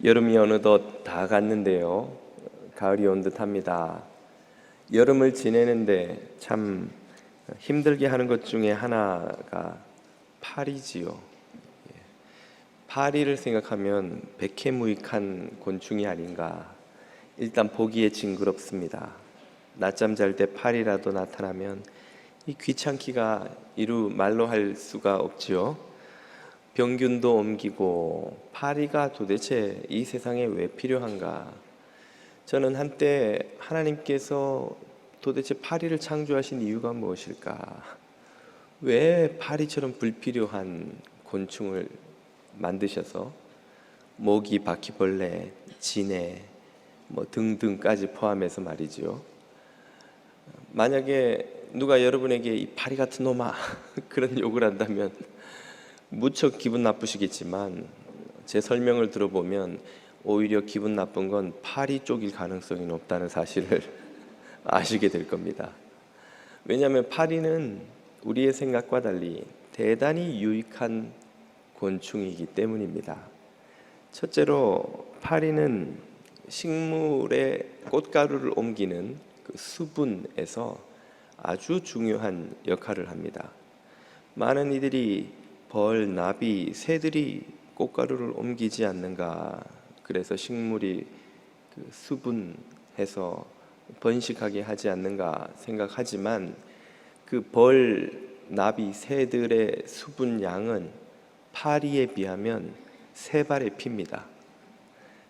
여름이 어느덧 다 갔는데요. 가을이 온 듯합니다. 여름을 지내는데 참 힘들게 하는 것 중에 하나가 파리지요. 파리를 생각하면 백해무익한 곤충이 아닌가. 일단 보기에 징그럽습니다. 낮잠 잘 때 파리라도 나타나면 이 귀찮기가 이루 말로 할 수가 없지요. 병균도 옮기고 파리가 도대체 이 세상에 왜 필요한가? 저는 한때 하나님께서 도대체 파리를 창조하신 이유가 무엇일까? 왜 파리처럼 불필요한 곤충을 만드셔서 모기, 바퀴벌레, 진해 등등까지 포함해서 말이죠. 만약에 누가 여러분에게 이 파리 같은 놈아 그런 욕을 한다면 무척 기분 나쁘시겠지만 제 설명을 들어보면 오히려 기분 나쁜 건 파리 쪽일 가능성이 높다는 사실을 아시게 될 겁니다. 왜냐하면 파리는 우리의 생각과 달리 대단히 유익한 곤충이기 때문입니다. 첫째로 파리는 식물의 꽃가루를 옮기는 그 수분에서 아주 중요한 역할을 합니다. 많은 이들이 벌, 나비, 새들이 꽃가루를 옮기지 않는가, 그래서 식물이 그 수분해서 번식하게 하지 않는가 생각하지만 그 벌, 나비, 새들의 수분 양은 파리에 비하면 3발의 피입니다.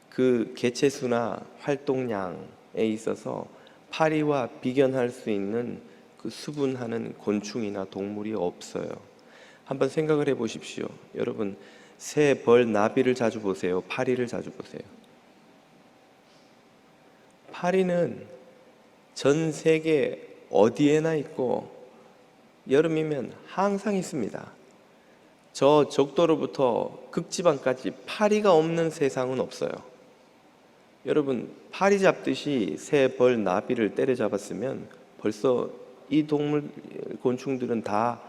그 개체수나 활동량에 있어서 파리와 비견할 수 있는 그 수분하는 곤충이나 동물이 없어요. 한번 생각을 해 보십시오. 여러분, 새, 벌, 나비를 자주 보세요? 파리를 자주 보세요? 파리는 전 세계 어디에나 있고 여름이면 항상 있습니다. 저 적도로부터 극지방까지 파리가 없는 세상은 없어요. 여러분, 파리 잡듯이 새, 벌, 나비를 때려잡았으면 벌써 이 동물, 곤충들은 다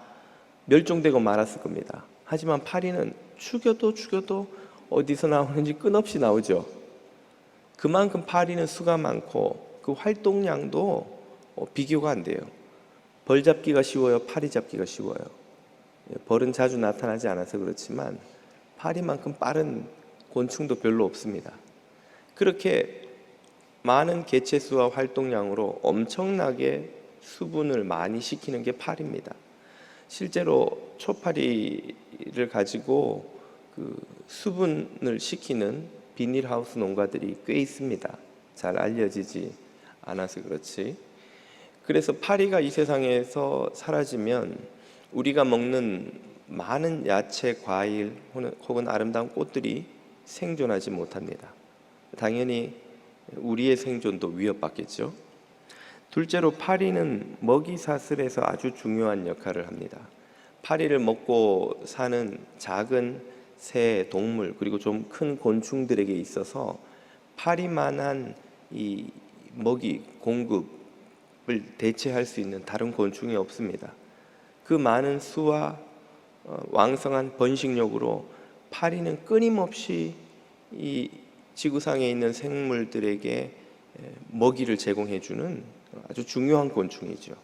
멸종되고 말았을 겁니다. 하지만 파리는 죽여도 어디서 나오는지 끝없이 나오죠. 그만큼 파리는 수가 많고 그 활동량도 비교가 안 돼요. 벌 잡기가 쉬워요? 파리 잡기가 쉬워요? 벌은 자주 나타나지 않아서 그렇지만 파리만큼 빠른 곤충도 별로 없습니다. 그렇게 많은 개체수와 활동량으로 엄청나게 수분을 많이 시키는 게 파리입니다. 실제로 초파리를 가지고 그 수분을 시키는 비닐하우스 농가들이 꽤 있습니다. 잘 알려지지 않아서 그렇지. 그래서 파리가 이 세상에서 사라지면 우리가 먹는 많은 야채, 과일 혹은 아름다운 꽃들이 생존하지 못합니다. 당연히 우리의 생존도 위협받겠죠. 둘째로 파리는 먹이 사슬에서 아주 중요한 역할을 합니다. 파리를 먹고 사는 작은 새, 동물, 그리고 좀 큰 곤충들에게 있어서 파리만한 이 먹이 공급을 대체할 수 있는 다른 곤충이 없습니다. 그 많은 수와 왕성한 번식력으로 파리는 끊임없이 이 지구상에 있는 생물들에게 먹이를 제공해주는 아주 중요한 곤충이죠.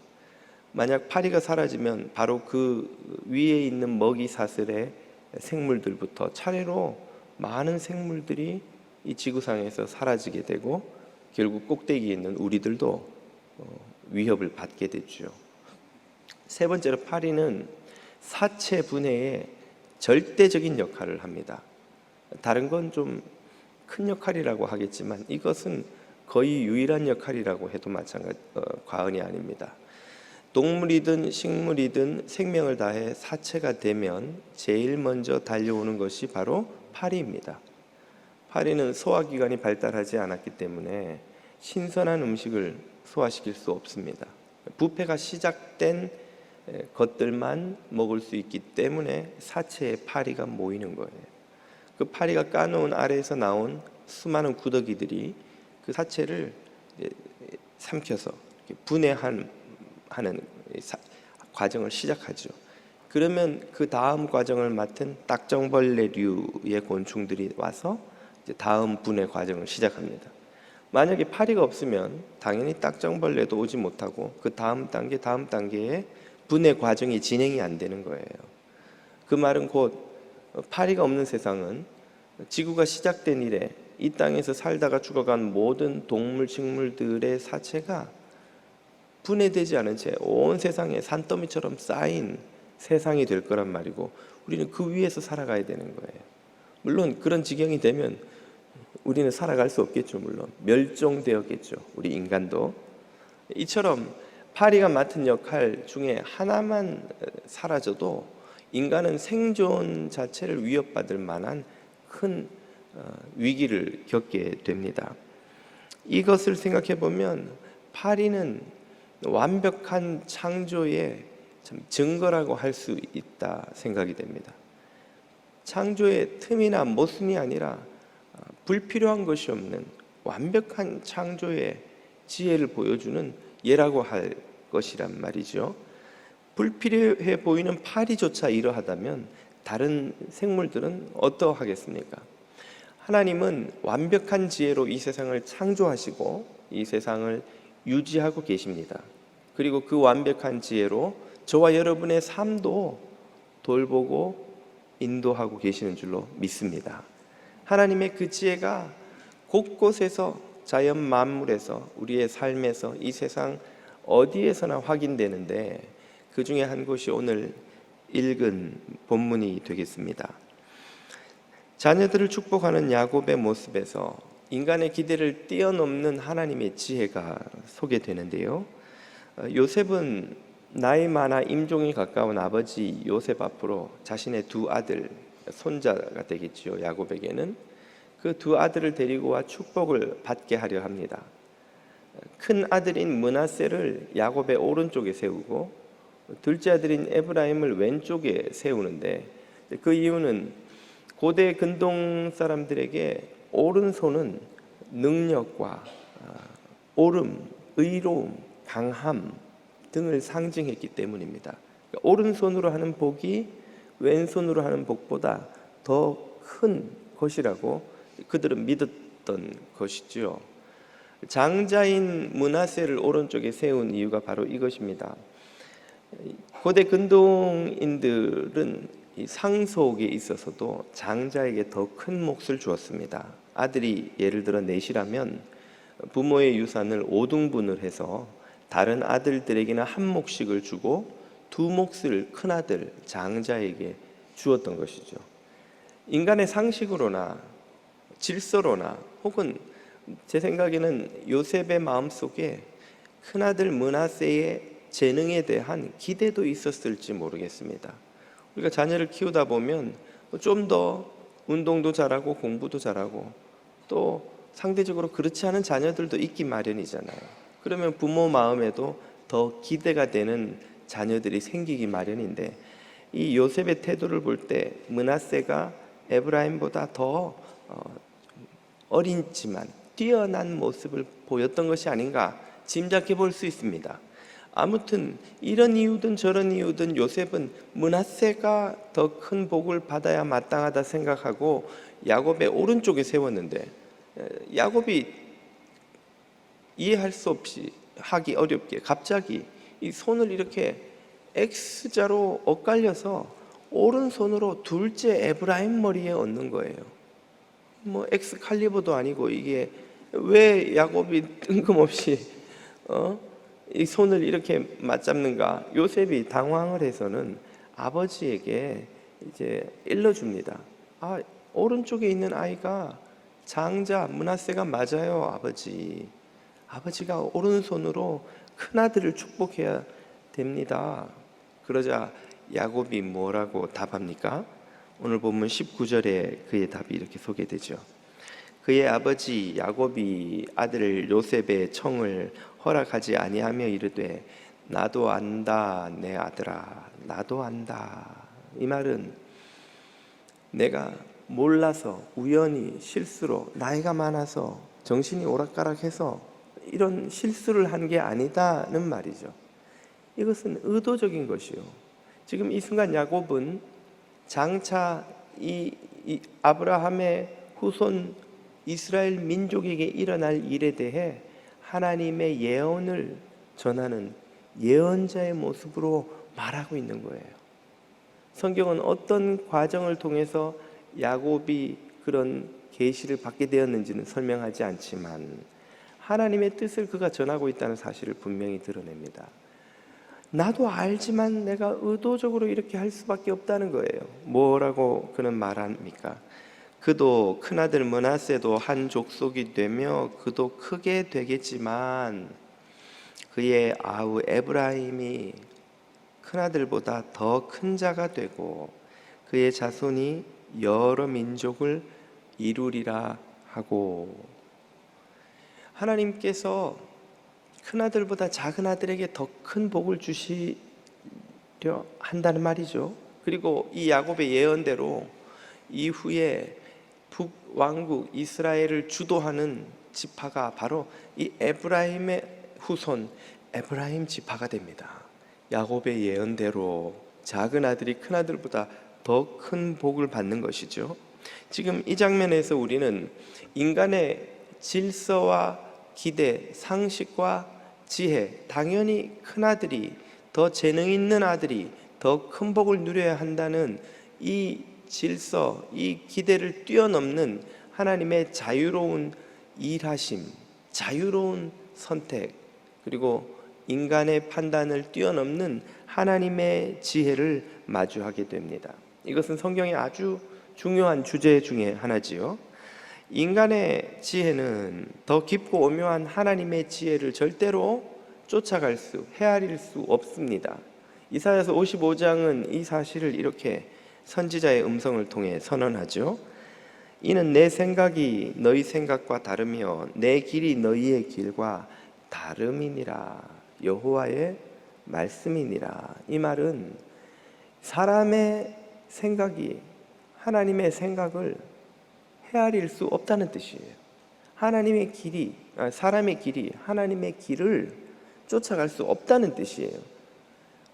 만약 파리가 사라지면 바로 그 위에 있는 먹이 사슬의 생물들부터 차례로 많은 생물들이 이 지구상에서 사라지게 되고 결국 꼭대기에 있는 우리들도 위협을 받게 되죠. 세 번째로 파리는 사체 분해에 절대적인 역할을 합니다. 다른 건 좀 큰 역할이라고 하겠지만 이것은 거의 유일한 역할이라고 해도 과언이 아닙니다. 동물이든 식물이든 생명을 다해 사체가 되면 제일 먼저 달려오는 것이 바로 파리입니다. 파리는 소화기관이 발달하지 않았기 때문에 신선한 음식을 소화시킬 수 없습니다. 부패가 시작된 것들만 먹을 수 있기 때문에 사체에 파리가 모이는 거예요. 그 파리가 까놓은 아래에서 나온 수많은 구더기들이 그 사체를 삼켜서 분해하는 과정을 시작하죠. 그러면 그 다음 과정을 맡은 딱정벌레류의 곤충들이 와서 이제 다음 분해 과정을 시작합니다. 만약에 파리가 없으면 당연히 딱정벌레도 오지 못하고 그 다음 단계의 분해 과정이 진행이 안 되는 거예요. 그 말은 곧 파리가 없는 세상은 지구가 시작된 이래 이 땅에서 살다가 죽어간 모든 동물, 식물들의 사체가 분해되지 않은 채 온 세상에 산더미처럼 쌓인 세상이 될 거란 말이고, 우리는 그 위에서 살아가야 되는 거예요. 물론 그런 지경이 되면 우리는 살아갈 수 없겠죠. 물론 멸종되었겠죠, 우리 인간도. 이처럼 파리가 맡은 역할 중에 하나만 사라져도 인간은 생존 자체를 위협받을 만한 큰 위기를 겪게 됩니다. 이것을 생각해 보면 파리는 완벽한 창조의 참 증거라고 할 수 있다 생각이 됩니다. 창조의 틈이나 모순이 아니라 불필요한 것이 없는 완벽한 창조의 지혜를 보여주는 예라고 할 것이란 말이죠. 불필요해 보이는 파리조차 이러하다면 다른 생물들은 어떠하겠습니까? 하나님은 완벽한 지혜로 이 세상을 창조하시고 이 세상을 유지하고 계십니다. 그리고 그 완벽한 지혜로 저와 여러분의 삶도 돌보고 인도하고 계시는 줄로 믿습니다. 하나님의 그 지혜가 곳곳에서 자연 만물에서 우리의 삶에서 이 세상 어디에서나 확인되는데, 그 중에 한 곳이 오늘 읽은 본문이 되겠습니다. 자녀들을 축복하는 야곱의 모습에서 인간의 기대를 뛰어넘는 하나님의 지혜가 소개되는데요. 요셉은 나이 많아 임종이 가까운 아버지 요셉 앞으로 자신의 두 아들, 손자가 되겠지요, 야곱에게는 그 두 아들을 데리고 와 축복을 받게 하려 합니다. 큰 아들인 므낫세를 야곱의 오른쪽에 세우고 둘째 아들인 에브라임을 왼쪽에 세우는데, 그 이유는 고대 근동 사람들에게 오른손은 능력과 옳음, 의로움, 강함 등을 상징했기 때문입니다. 오른손으로 하는 복이 왼손으로 하는 복보다 더 큰 것이라고 그들은 믿었던 것이지요. 장자인 므낫세를 오른쪽에 세운 이유가 바로 이것입니다. 고대 근동인들은 이 상속에 있어서도 장자에게 더 큰 몫을 주었습니다. 아들이 예를 들어 넷이라면 부모의 유산을 5등분을 해서 다른 아들들에게는 한 몫씩을 주고 두 몫을 큰아들 장자에게 주었던 것이죠. 인간의 상식으로나 질서로나 혹은 제 생각에는 요셉의 마음속에 큰아들 므낫세의 재능에 대한 기대도 있었을지 모르겠습니다. 우리가 자녀를 키우다 보면 좀 더 운동도 잘하고 공부도 잘하고 또 상대적으로 그렇지 않은 자녀들도 있기 마련이잖아요. 그러면 부모 마음에도 더 기대가 되는 자녀들이 생기기 마련인데, 이 요셉의 태도를 볼 때 므낫세가 에브라임보다 더 어리지만 뛰어난 모습을 보였던 것이 아닌가 짐작해 볼 수 있습니다. 아무튼 이런 이유든 저런 이유든 요셉은 므낫세가 더 큰 복을 받아야 마땅하다 생각하고 야곱의 오른쪽에 세웠는데, 야곱이 이해할 수 없이 하기 어렵게 갑자기 이 손을 이렇게 X자로 엇갈려서 오른손으로 둘째 에브라임 머리에 얹는 거예요. 뭐 엑스칼리버도 아니고 이게 왜 야곱이 뜬금없이 이 손을 이렇게 맞잡는가? 요셉이 당황을 해서는 아버지에게 이제 일러줍니다. 아, 오른쪽에 있는 아이가 장자 므낫세가 맞아요, 아버지. 아버지가 오른손으로 큰아들을 축복해야 됩니다. 그러자 야곱이 뭐라고 답합니까? 오늘 본문 19절에 그의 답이 이렇게 소개되죠. 그의 아버지 야곱이 아들 요셉의 청을 허락하지 아니하며 이르되 나도 안다 내 아들아, 나도 안다. 이 말은 내가 몰라서 우연히 실수로 나이가 많아서 정신이 오락가락해서 이런 실수를 한 게 아니다는 말이죠. 이것은 의도적인 것이요. 지금 이 순간 야곱은 장차 이 아브라함의 후손 이스라엘 민족에게 일어날 일에 대해 하나님의 예언을 전하는 예언자의 모습으로 말하고 있는 거예요. 성경은 어떤 과정을 통해서 야곱이 그런 계시를 받게 되었는지는 설명하지 않지만 하나님의 뜻을 그가 전하고 있다는 사실을 분명히 드러냅니다. 나도 알지만 내가 의도적으로 이렇게 할 수밖에 없다는 거예요. 뭐라고 그는 말합니까? 그도 큰아들 므낫세도 한 족속이 되며 그도 크게 되겠지만 그의 아우 에브라임이 큰아들보다 더 큰 자가 되고 그의 자손이 여러 민족을 이루리라 하고, 하나님께서 큰아들보다 작은아들에게 더 큰 복을 주시려 한다는 말이죠. 그리고 이 야곱의 예언대로 이후에 북왕국 이스라엘을 주도하는 지파가 바로 이 에브라임의 후손 에브라임 지파가 됩니다. 야곱의 예언대로 작은 아들이 큰 아들보다 더 큰 복을 받는 것이죠. 지금 이 장면에서 우리는 인간의 질서와 기대, 상식과 지혜, 당연히 큰 아들이, 더 재능 있는 아들이 더 큰 복을 누려야 한다는 이 질서, 이 기대를 뛰어넘는 하나님의 자유로운 일하심, 자유로운 선택, 그리고 인간의 판단을 뛰어넘는 하나님의 지혜를 마주하게 됩니다. 이것은 성경의 아주 중요한 주제 중에 하나지요. 인간의 지혜는 더 깊고 오묘한 하나님의 지혜를 절대로 쫓아갈 수, 헤아릴 수 없습니다. 이사야서 55장은 이 사실을 이렇게 선지자의 음성을 통해 선언하죠. 이는 내 생각이 너희 생각과 다르며 내 길이 너희의 길과 다름이니라. 여호와의 말씀이니라. 이 말은 사람의 생각이 하나님의 생각을 헤아릴 수 없다는 뜻이에요. 하나님의 길이, 사람의 길이 하나님의 길을 쫓아갈 수 없다는 뜻이에요.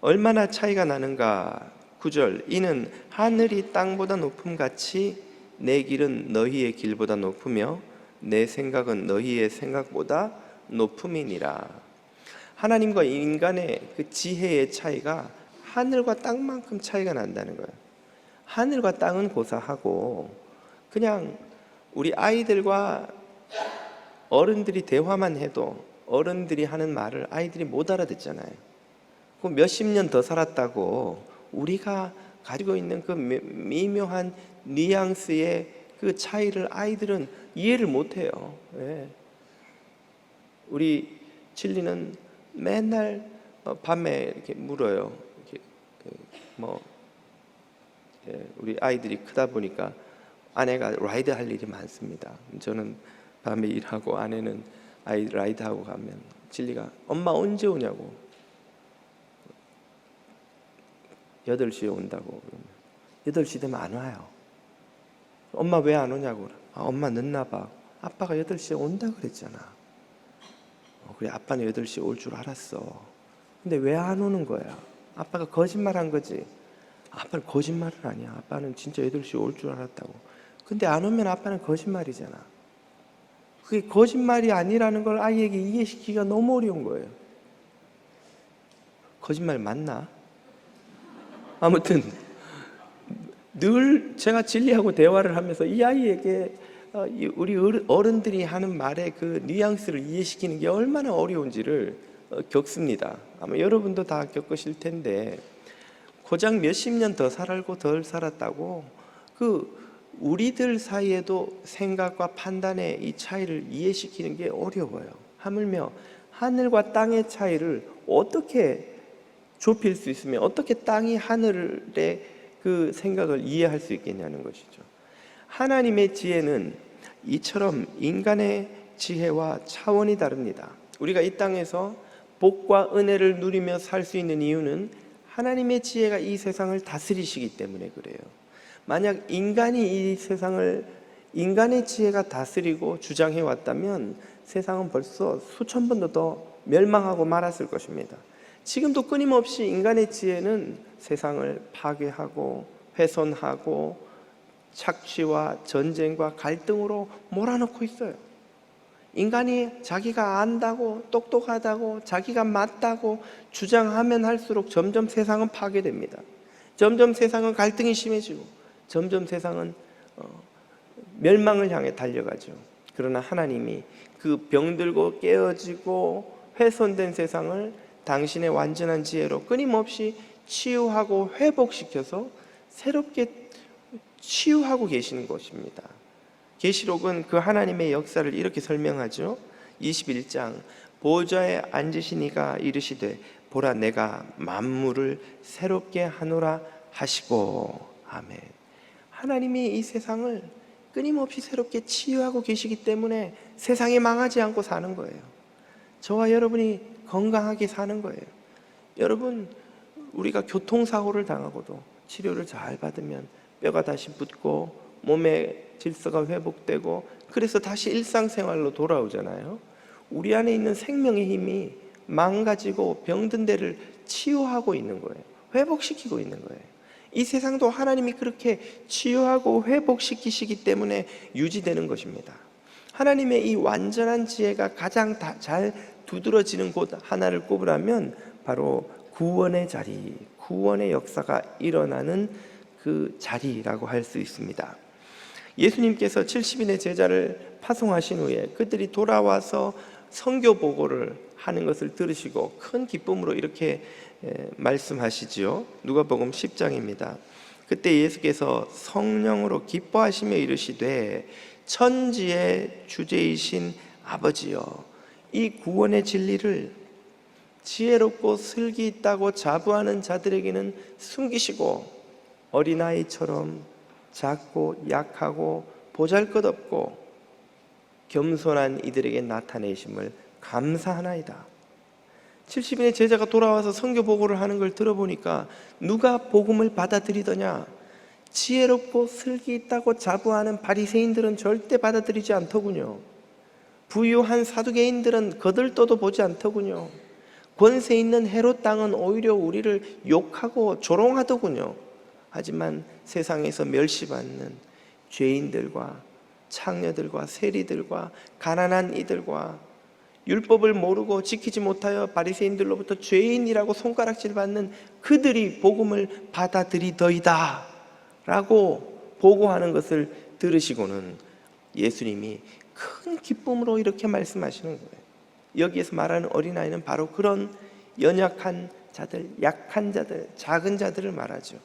얼마나 차이가 나는가. 9절, 이는 하늘이 땅보다 높음같이 내 길은 너희의 길보다 높으며 내 생각은 너희의 생각보다 높음이니라. 하나님과 인간의 그 지혜의 차이가 하늘과 땅만큼 차이가 난다는 거예요. 하늘과 땅은 고사하고 그냥 우리 아이들과 어른들이 대화만 해도 어른들이 하는 말을 아이들이 못 알아듣잖아요. 그 몇십 년 더 살았다고 우리가 가지고 있는 그 미묘한 뉘앙스의 그 차이를 아이들은 이해를 못 해요. 왜? 우리 진리는 맨날 밤에 이렇게 물어요. 이렇게 우리 아이들이 크다 보니까 아내가 라이드 할 일이 많습니다. 저는 밤에 일하고 아내는 아이 라이드하고 가면 진리가 엄마 언제 오냐고, 8시에 온다고 그러면 8시 되면 안 와요. 엄마 왜 안 오냐고. 엄마 늦나 봐. 아빠가 8시에 온다 그랬잖아. 그래, 아빠는 8시에 올 줄 알았어. 근데 왜 안 오는 거야? 아빠가 거짓말한 거지. 아빠는 거짓말은 아니야. 아빠는 진짜 8시에 올 줄 알았다고. 근데 안 오면 아빠는 거짓말이잖아. 그게 거짓말이 아니라는 걸 아이에게 이해시키기가 너무 어려운 거예요. 거짓말 맞나? 아무튼 늘 제가 진리하고 대화를 하면서 이 아이에게 우리 어른들이 하는 말의 그 뉘앙스를 이해시키는 게 얼마나 어려운지를 겪습니다. 아마 여러분도 다 겪으실 텐데, 고작 몇십 년 더 살고 덜 살았다고 우리들 사이에도 생각과 판단의 이 차이를 이해시키는 게 어려워요. 하물며 하늘과 땅의 차이를 어떻게 좁힐 수 있으며 어떻게 땅이 하늘의 그 생각을 이해할 수 있겠냐는 것이죠. 하나님의 지혜는 이처럼 인간의 지혜와 차원이 다릅니다. 우리가 이 땅에서 복과 은혜를 누리며 살 수 있는 이유는 하나님의 지혜가 이 세상을 다스리시기 때문에 그래요. 만약 인간이 이 세상을 인간의 지혜가 다스리고 주장해 왔다면 세상은 벌써 수천 번도 더 멸망하고 말았을 것입니다. 지금도 끊임없이 인간의 지혜는 세상을 파괴하고 훼손하고 착취와 전쟁과 갈등으로 몰아넣고 있어요. 인간이 자기가 안다고, 똑똑하다고, 자기가 맞다고 주장하면 할수록 점점 세상은 파괴됩니다. 점점 세상은 갈등이 심해지고, 점점 세상은 멸망을 향해 달려가죠. 그러나 하나님이 그 병들고 깨어지고 훼손된 세상을 당신의 완전한 지혜로 끊임없이 치유하고 회복시켜서 새롭게 치유하고 계시는 것입니다. 계시록은 그 하나님의 역사를 이렇게 설명하죠. 21장 보좌에 앉으신 이가 이르시되 보라 내가 만물을 새롭게 하노라 하시고. 아멘. 하나님이 이 세상을 끊임없이 새롭게 치유하고 계시기 때문에 세상이 망하지 않고 사는 거예요. 저와 여러분이 건강하게 사는 거예요. 여러분, 우리가 교통사고를 당하고도 치료를 잘 받으면 뼈가 다시 붙고 몸의 질서가 회복되고 그래서 다시 일상생활로 돌아오잖아요. 우리 안에 있는 생명의 힘이 망가지고 병든 데를 치유하고 있는 거예요. 회복시키고 있는 거예요. 이 세상도 하나님이 그렇게 치유하고 회복시키시기 때문에 유지되는 것입니다. 하나님의 이 완전한 지혜가 가장 잘 두드러지는 곳 하나를 꼽으라면 바로 구원의 자리, 구원의 역사가 일어나는 그 자리라고 할 수 있습니다. 예수님께서 70인의 제자를 파송하신 후에 그들이 돌아와서 선교 보고를 하는 것을 들으시고 큰 기쁨으로 이렇게 말씀하시지요. 누가복음 10장입니다. 그때 예수께서 성령으로 기뻐하시며 이르시되 천지의 주제이신 아버지여, 이 구원의 진리를 지혜롭고 슬기 있다고 자부하는 자들에게는 숨기시고 어린아이처럼 작고 약하고 보잘것없고 겸손한 이들에게 나타내심을 감사하나이다. 70인의 제자가 돌아와서 선교 보고를 하는 걸 들어보니까 누가 복음을 받아들이더냐? 지혜롭고 슬기 있다고 자부하는 바리새인들은 절대 받아들이지 않더군요. 부유한 사두개인들은 거들떠도 보지 않더군요. 권세 있는 헤롯 당은 오히려 우리를 욕하고 조롱하더군요. 하지만 세상에서 멸시받는 죄인들과 창녀들과 세리들과 가난한 이들과 율법을 모르고 지키지 못하여 바리새인들로부터 죄인이라고 손가락질 받는 그들이 복음을 받아들이더이다 라고 보고하는 것을 들으시고는 예수님이 큰 기쁨으로 이렇게 말씀하시는 거예요. 여기에서 말하는 어린아이는 바로 그런 연약한 자들, 약한 자들, 작은 자들을 말하죠.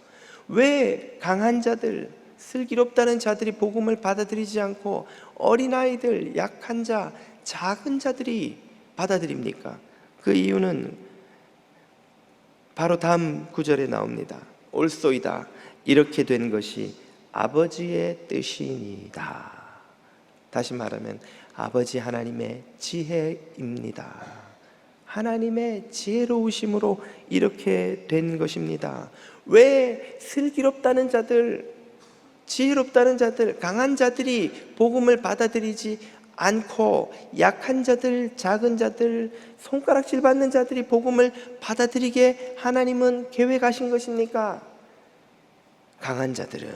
왜 강한 자들, 슬기롭다는 자들이 복음을 받아들이지 않고 어린아이들, 약한 자, 작은 자들이 받아들입니까? 그 이유는 바로 다음 구절에 나옵니다. 옳소이다. 이렇게 된 것이 아버지의 뜻이니이다. 다시 말하면 아버지 하나님의 지혜입니다. 하나님의 지혜로우심으로 이렇게 된 것입니다. 왜 슬기롭다는 자들, 지혜롭다는 자들, 강한 자들이 복음을 받아들이지 않고 약한 자들, 작은 자들, 손가락질 받는 자들이 복음을 받아들이게 하나님은 계획하신 것입니까? 강한 자들은,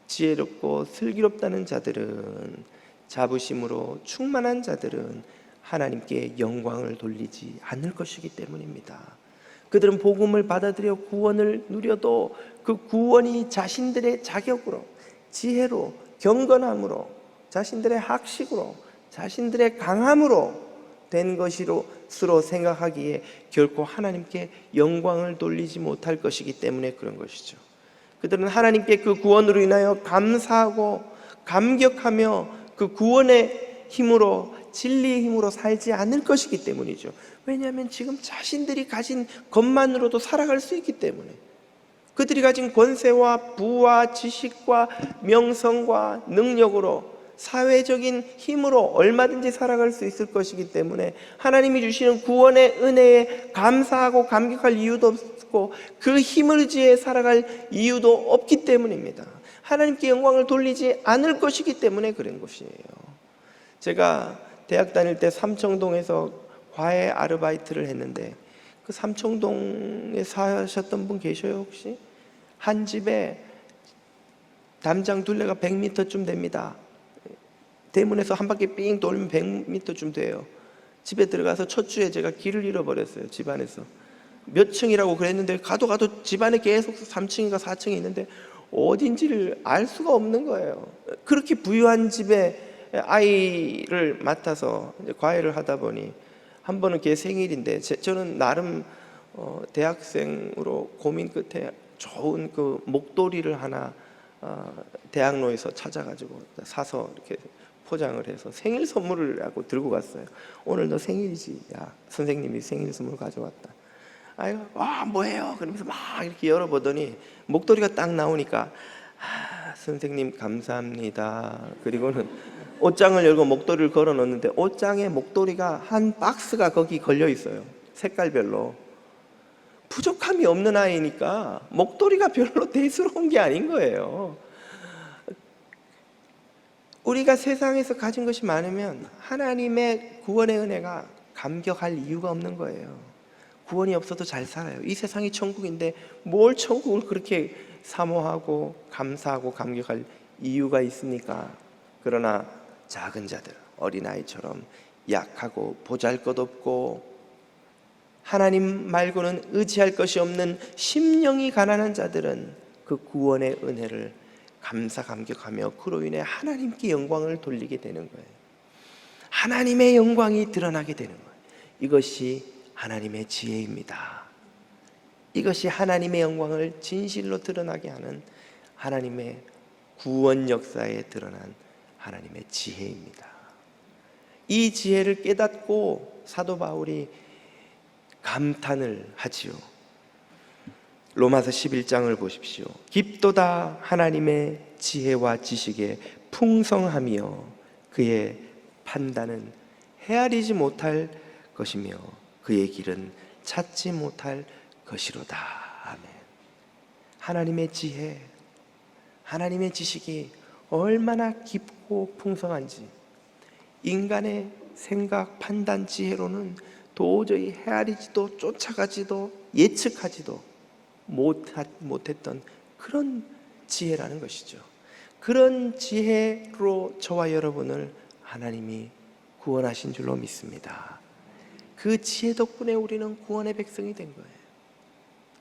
지혜롭고 슬기롭다는 자들은, 자부심으로 충만한 자들은 하나님께 영광을 돌리지 않을 것이기 때문입니다. 그들은 복음을 받아들여 구원을 누려도 그 구원이 자신들의 자격으로, 지혜로, 경건함으로, 자신들의 학식으로, 자신들의 강함으로 된 것으로 생각하기에 결코 하나님께 영광을 돌리지 못할 것이기 때문에 그런 것이죠. 그들은 하나님께 그 구원으로 인하여 감사하고 감격하며 그 구원의 힘으로, 진리의 힘으로 살지 않을 것이기 때문이죠. 왜냐하면 지금 자신들이 가진 것만으로도 살아갈 수 있기 때문에, 그들이 가진 권세와 부와 지식과 명성과 능력으로, 사회적인 힘으로 얼마든지 살아갈 수 있을 것이기 때문에 하나님이 주시는 구원의 은혜에 감사하고 감격할 이유도 없고 그 힘을 의지해 살아갈 이유도 없기 때문입니다. 하나님께 영광을 돌리지 않을 것이기 때문에 그런 것이에요. 제가 대학 다닐 때 삼청동에서 과외 아르바이트를 했는데 그 삼청동에 사셨던 분 계셔요 혹시? 한 집에 담장 둘레가 100m쯤 됩니다. 대문에서 한 바퀴 삥 돌면 100m쯤 돼요. 집에 들어가서 첫 주에 제가 길을 잃어버렸어요. 집안에서 몇 층이라고 그랬는데 가도 집안에 계속 3층인가 4층이 있는데 어딘지를 알 수가 없는 거예요. 그렇게 부유한 집에 아이를 맡아서 이제 과외를 하다 보니 한 번은 걔 생일인데 저는 나름 대학생으로 고민 끝에 좋은 그 목도리를 하나 대학로에서 찾아가지고 사서 이렇게 포장을 해서 생일 선물을 하고 들고 갔어요. 오늘 너 생일이지? 야, 선생님이 생일 선물 가져왔다. 아유, 와, 뭐예요? 그러면서 막 이렇게 열어보더니 목도리가 딱 나오니까 선생님 감사합니다. 그리고는 옷장을 열고 목도리를 걸어 놓는데 옷장에 목도리가 한 박스가 거기 걸려 있어요. 색깔별로. 부족함이 없는 아이니까 목도리가 별로 대수로운 게 아닌 거예요. 우리가 세상에서 가진 것이 많으면 하나님의 구원의 은혜가 감격할 이유가 없는 거예요. 구원이 없어도 잘 살아요. 이 세상이 천국인데 뭘 천국을 그렇게 사모하고 감사하고 감격할 이유가 있습니까? 그러나 작은 자들, 어린아이처럼 약하고 보잘것없고 하나님 말고는 의지할 것이 없는 심령이 가난한 자들은 그 구원의 은혜를 감사 감격하며 그로 인해 하나님께 영광을 돌리게 되는 거예요. 하나님의 영광이 드러나게 되는 거예요. 이것이 하나님의 지혜입니다. 이것이 하나님의 영광을 진실로 드러나게 하는 하나님의 구원 역사에 드러난 하나님의 지혜입니다. 이 지혜를 깨닫고 사도 바울이 감탄을 하지요. 로마서 11장을 보십시오. 깊도다 하나님의 지혜와 지식에 풍성하며 그의 판단은 헤아리지 못할 것이며 그의 길은 찾지 못할 것이로다. 아멘. 하나님의 지혜, 하나님의 지식이 얼마나 깊고 풍성한지 인간의 생각, 판단, 지혜로는 도저히 헤아리지도 쫓아가지도 예측하지도 못했던 그런 지혜라는 것이죠. 그런 지혜로 저와 여러분을 하나님이 구원하신 줄로 믿습니다. 그 지혜 덕분에 우리는 구원의 백성이 된 거예요.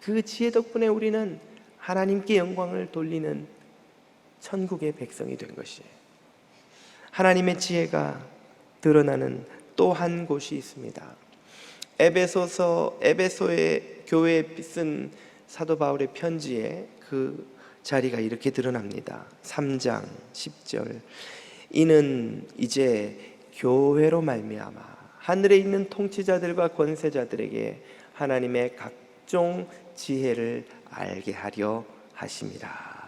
그 지혜 덕분에 우리는 하나님께 영광을 돌리는 천국의 백성이 된 것이에요. 하나님의 지혜가 드러나는 또 한 곳이 있습니다. 에베소의 교회에 쓴 사도 바울의 편지에 그 자리가 이렇게 드러납니다. 3장 10절 이는 이제 교회로 말미암아 하늘에 있는 통치자들과 권세자들에게 하나님의 각종 지혜를 알게 하려 하심이라.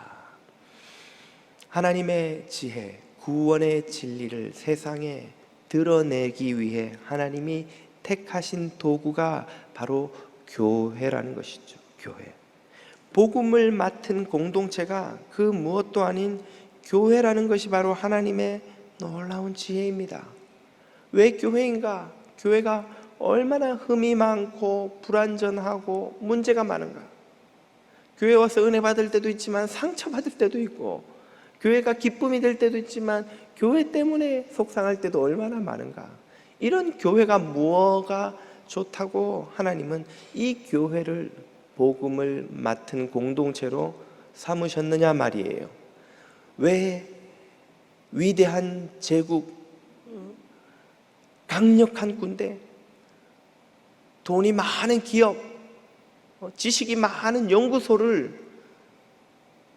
하나님의 지혜, 구원의 진리를 세상에 드러내기 위해 하나님이 택하신 도구가 바로 교회라는 것이죠. 교회. 복음을 맡은 공동체가 그 무엇도 아닌 교회라는 것이 바로 하나님의 놀라운 지혜입니다. 왜 교회인가? 교회가 얼마나 흠이 많고 불완전하고 문제가 많은가? 교회 와서 은혜 받을 때도 있지만 상처 받을 때도 있고, 교회가 기쁨이 될 때도 있지만 교회 때문에 속상할 때도 얼마나 많은가? 이런 교회가 뭐가 좋다고 하나님은 이 교회를 복음을 맡은 공동체로 삼으셨느냐 말이에요. 왜 위대한 제국, 강력한 군대, 돈이 많은 기업, 지식이 많은 연구소를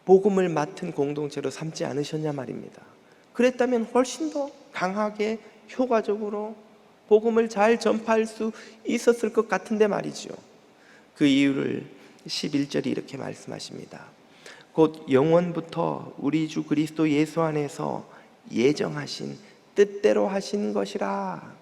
복음을 맡은 공동체로 삼지 않으셨냐 말입니다. 그랬다면 훨씬 더 강하게 효과적으로 복음을 잘 전파할 수 있었을 것 같은데 말이죠. 그 이유를 11절이 이렇게 말씀하십니다. 곧 영원부터 우리 주 그리스도 예수 안에서 예정하신 뜻대로 하신 것이라.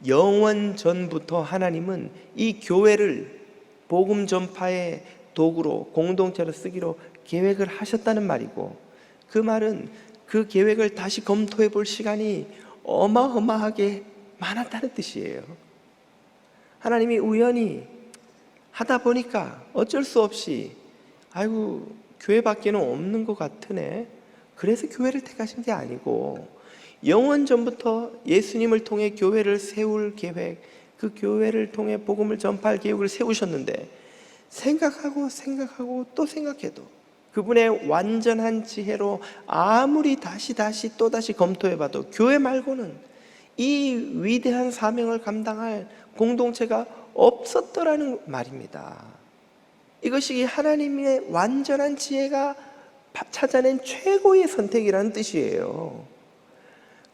영원 전부터 하나님은 이 교회를 복음 전파의 도구로 공동체로 쓰기로 계획을 하셨다는 말이고, 그 말은 그 계획을 다시 검토해 볼 시간이 어마어마하게 많았다는 뜻이에요. 하나님이 우연히 하다 보니까 어쩔 수 없이 교회밖에는 없는 것 같으네. 그래서 교회를 택하신 게 아니고 영원 전부터 예수님을 통해 교회를 세울 계획, 그 교회를 통해 복음을 전파할 계획을 세우셨는데 생각하고 또 생각해도 그분의 완전한 지혜로 아무리 다시 또다시 검토해봐도 교회 말고는 이 위대한 사명을 감당할 공동체가 없었더라는 말입니다. 이것이 하나님의 완전한 지혜가 찾아낸 최고의 선택이라는 뜻이에요.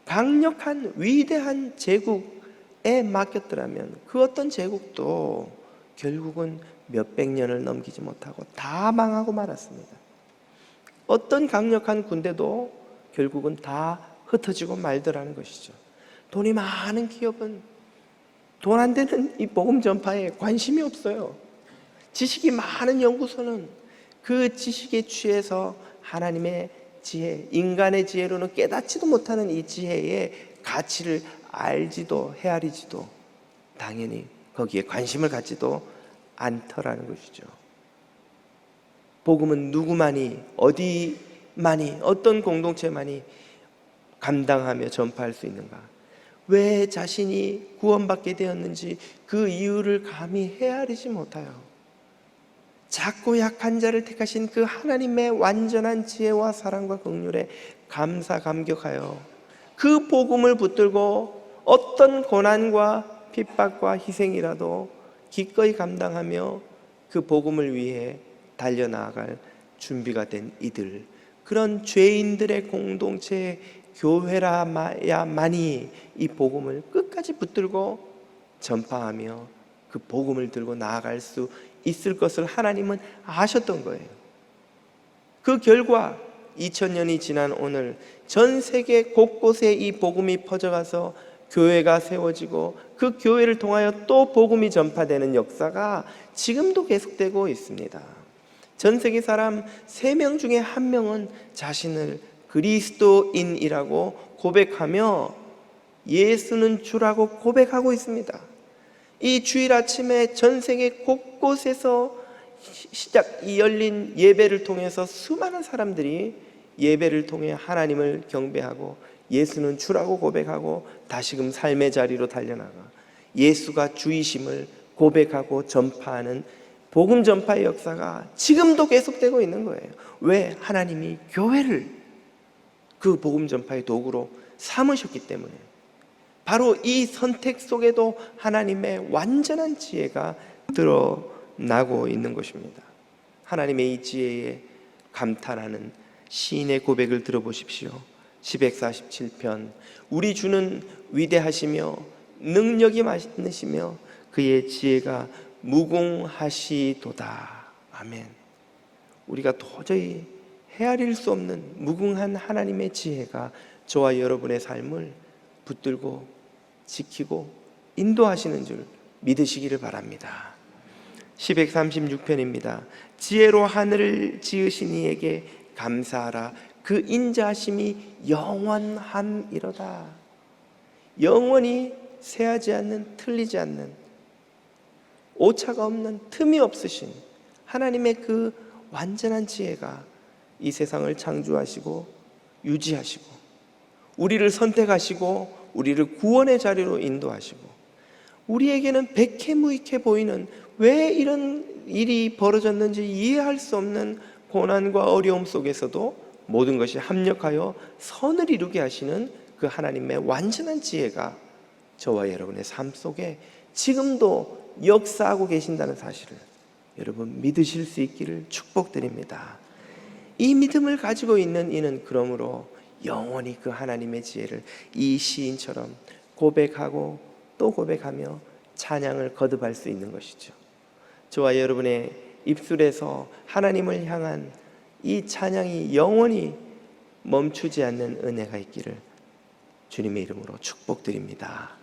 강력한 위대한 제국에 맡겼더라면 그 어떤 제국도 결국은 몇백 년을 넘기지 못하고 다 망하고 말았습니다. 어떤 강력한 군대도 결국은 다 흩어지고 말더라는 것이죠. 돈이 많은 기업은 돈 안 되는 이 복음 전파에 관심이 없어요. 지식이 많은 연구소는 그 지식에 취해서 하나님의 지혜, 인간의 지혜로는 깨닫지도 못하는 이 지혜의 가치를 알지도 헤아리지도 당연히 거기에 관심을 갖지도 않더라는 것이죠. 복음은 누구만이, 어디만이, 어떤 공동체만이 감당하며 전파할 수 있는가? 왜 자신이 구원받게 되었는지 그 이유를 감히 헤아리지 못하여 작고 약한 자를 택하신 그 하나님의 완전한 지혜와 사랑과 긍휼에 감사 감격하여 그 복음을 붙들고 어떤 고난과 핍박과 희생이라도 기꺼이 감당하며 그 복음을 위해 달려나갈 준비가 된 이들, 그런 죄인들의 공동체 교회라야만이 이 복음을 끝까지 붙들고 전파하며 그 복음을 들고 나아갈 수 있을 것을 하나님은 아셨던 거예요. 그 결과 2000년이 지난 오늘 전 세계 곳곳에 이 복음이 퍼져가서 교회가 세워지고 그 교회를 통하여 또 복음이 전파되는 역사가 지금도 계속되고 있습니다. 전 세계 사람 3명 중에 1명은 자신을 그리스도인이라고 고백하며 예수는 주라고 고백하고 있습니다. 이 주일 아침에 전 세계 곳곳에서 열린 예배를 통해서 수많은 사람들이 예배를 통해 하나님을 경배하고 예수는 주라고 고백하고 다시금 삶의 자리로 달려나가 예수가 주이심을 고백하고 전파하는 복음 전파의 역사가 지금도 계속되고 있는 거예요. 왜? 하나님이 교회를 그 복음 전파의 도구로 삼으셨기 때문에. 바로 이 선택 속에도 하나님의 완전한 지혜가 드러나고 있는 것입니다. 하나님의 이 지혜에 감탄하는 시인의 고백을 들어보십시오. 시백사십칠편 우리 주는 위대하시며 능력이 많으시며 그의 지혜가 무궁하시도다. 아멘. 우리가 도저히 헤아릴 수 없는 무궁한 하나님의 지혜가 저와 여러분의 삶을 붙들고 지키고 인도하시는 줄 믿으시기를 바랍니다. 시백삼십육편입니다. 지혜로 하늘을 지으신 이에게 감사하라. 그 인자하심이 영원함이로다. 영원히 새하지 않는, 틀리지 않는, 오차가 없는, 틈이 없으신 하나님의 그 완전한 지혜가 이 세상을 창조하시고 유지하시고 우리를 선택하시고 우리를 구원의 자리로 인도하시고 우리에게는 백해무익해 보이는, 왜 이런 일이 벌어졌는지 이해할 수 없는 고난과 어려움 속에서도 모든 것이 합력하여 선을 이루게 하시는 그 하나님의 완전한 지혜가 저와 여러분의 삶 속에 지금도 역사하고 계신다는 사실을 여러분 믿으실 수 있기를 축복드립니다. 이 믿음을 가지고 있는 이는 그러므로 영원히 그 하나님의 지혜를 이 시인처럼 고백하고 또 고백하며 찬양을 거듭할 수 있는 것이죠. 저와 여러분의 입술에서 하나님을 향한 이 찬양이 영원히 멈추지 않는 은혜가 있기를 주님의 이름으로 축복드립니다.